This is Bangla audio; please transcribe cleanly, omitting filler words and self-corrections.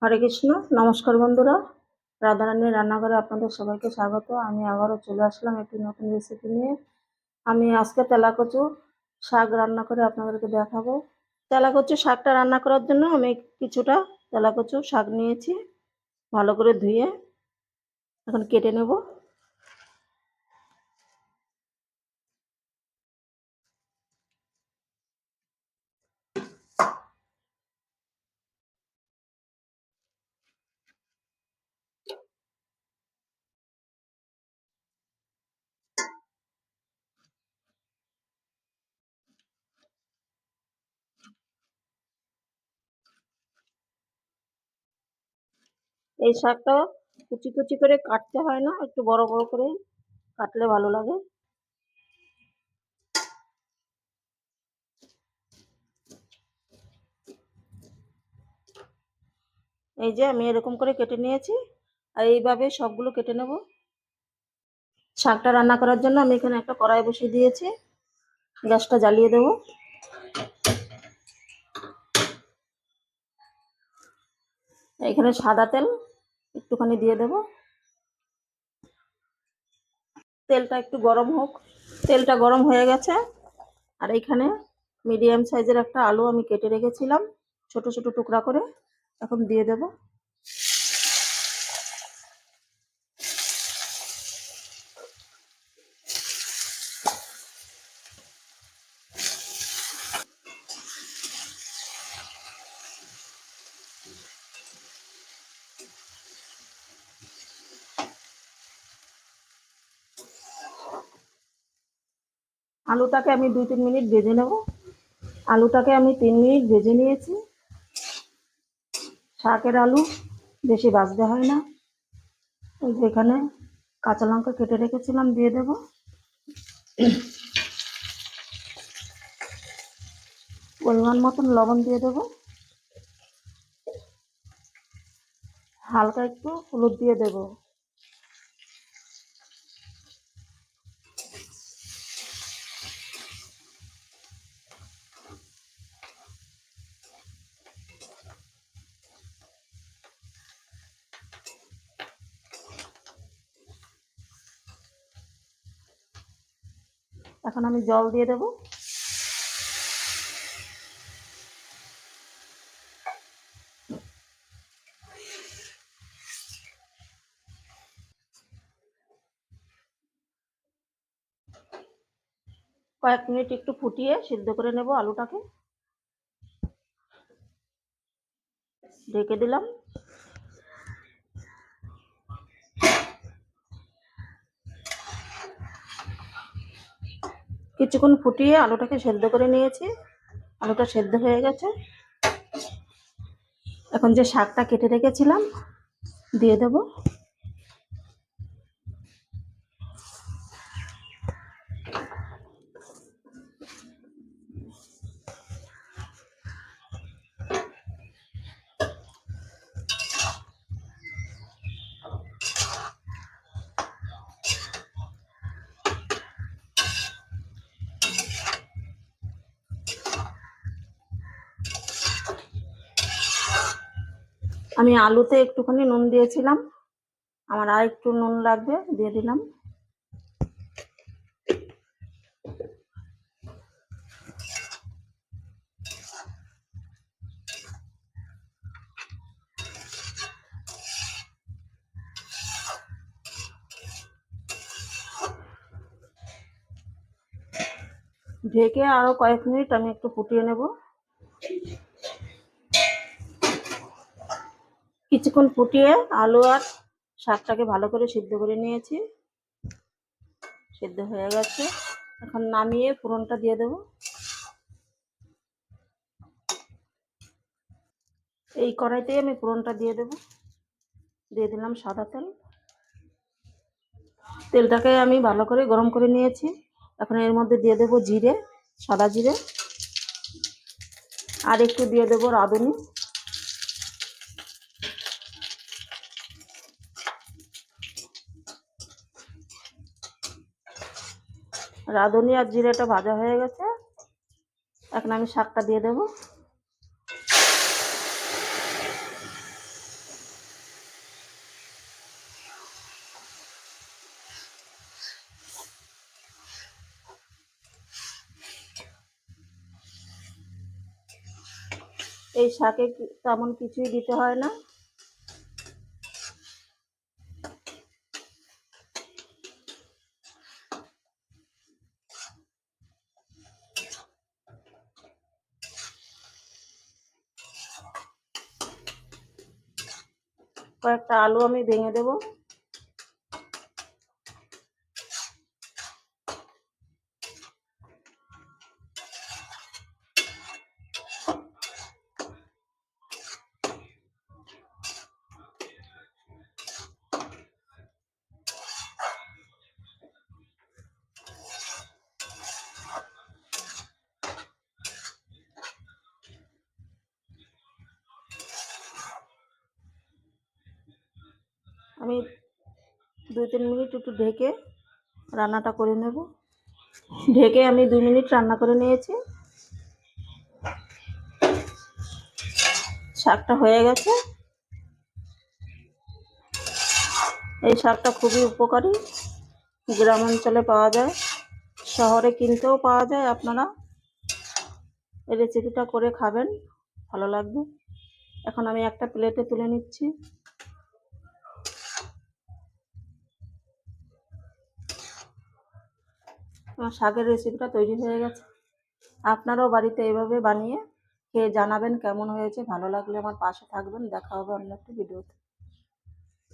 হরে কৃষ্ণ। নমস্কার বন্ধুরা, রাধারানীর রান্নাঘরে আপনাদের সবাইকে স্বাগত। আমি আবারও চলে আসলাম একটি নতুন রেসিপি নিয়ে। আমি আজকে তেলাকচু শাক রান্না করে আপনাদেরকে দেখাবো। তেলাকচু শাকটা রান্না করার জন্য আমি কিছুটা তেলাকচু শাক নিয়েছি, ভালো করে ধুয়ে এখন কেটে নেব। এই শাকটা কুচি কুচি করে কাটতে হয় না, একটু বড় বড় করে কাটলে ভালো লাগে। এই যে আমি এরকম করে কেটে নিয়েছি, আর এইভাবে সবগুলো কেটে নেব। শাকটা রান্না করার জন্য আমি এখানে একটা কড়াই বসিয়ে দিয়েছি, গ্যাসটা জ্বালিয়ে দেবো। এখানে সাদা তেল একটুখানি দিয়ে দেব। তেলটা একটু গরম হোক। তেলটা গরম হয়ে গেছে, আর এখানে মিডিয়াম সাইজের একটা আলু আমি কেটে রেখেছিলাম ছোট ছোট টুকরা করে, এখন দিয়ে দেব। আলুটাকে আমি 2-3 মিনিট ভেজে নেব। আলুটাকে আমি 3 মিনিট ভেজে নিয়েছি। শাকের আলু বেশি ভাজতে হয় না। যেখানে কাঁচা লঙ্কা কেটে রেখেছিলাম দিয়ে দেব। পরিমাণ মতন লবণ দিয়ে দেব। হালকা একটু হলুদ দিয়ে দেব। এখন আমি জল দিয়ে দেব। কয়েক মিনিট একটু ফুটিয়ে সিদ্ধ করে নেব আলুটাকে। ঢেকে দিলাম। কিছুক্ষণ ফুটিয়ে আলুটাকে সেদ্ধ করে নিয়েছি। আলুটা সেদ্ধ হয়ে গেছে। এখন যে শাকটা কেটে রেখেছিলাম দিয়ে দেব। আমি আলুতে একটুখানি নুন দিয়েছিলাম, আমার আর একটু নুন লাগবে, দিয়ে দিলাম। ঢেকে আরো কয়েক মিনিট আমি একটু ফুটিয়ে নেব। কিছুক্ষণ ফুটিয়ে আলু আর শাকটাকে ভালো করে সিদ্ধ করে নিয়েছি। সিদ্ধ হয়ে গেছে, এখন নামিয়ে ফোড়নটা দিয়ে দেব। এই কড়াইতেই আমি ফোড়নটা দিয়ে দেব। দিয়ে দিলাম সাদা তেল। তেলটাকে আমি ভালো করে গরম করে নিয়েছি। এখন এর মধ্যে দিয়ে দেব জিরে, সাদা জিরে, আর একটু দিয়ে দেব রাঁধুনি। রাঁধুনি আর জিরেটা ভাজা হয়ে গেছে, এখন আমি শাকটা দিয়ে দেব। এই শাকে তেমন কিছুই দিতে হয় না। কয়েকটা আলু আমি ভেঙে দেব। আমি 2-3 মিনিট একটু ঢেকে রান্নাটা করে নেব। ঢেকে আমি 2 মিনিট রান্না করে নিয়েছি। শাকটা হয়ে গেছে। এই শাকটা খুবই উপকারী, গ্রাম অঞ্চলে পাওয়া যায়, শহরে কিনতেও পাওয়া যায়। আপনারা এই রেসিপিটা করে খাবেন, ভালো লাগবে। এখন আমি একটা প্লেটে তুলে নিচ্ছি। আমার শাকের রেসিপিটা তৈরি হয়ে গেছে। আপনারাও বাড়িতে এইভাবে বানিয়ে খেয়ে জানাবেন কেমন হয়েছে। ভালো লাগলে আমার পাশে থাকবেন। দেখা হবে অন্য একটা ভিডিওতে।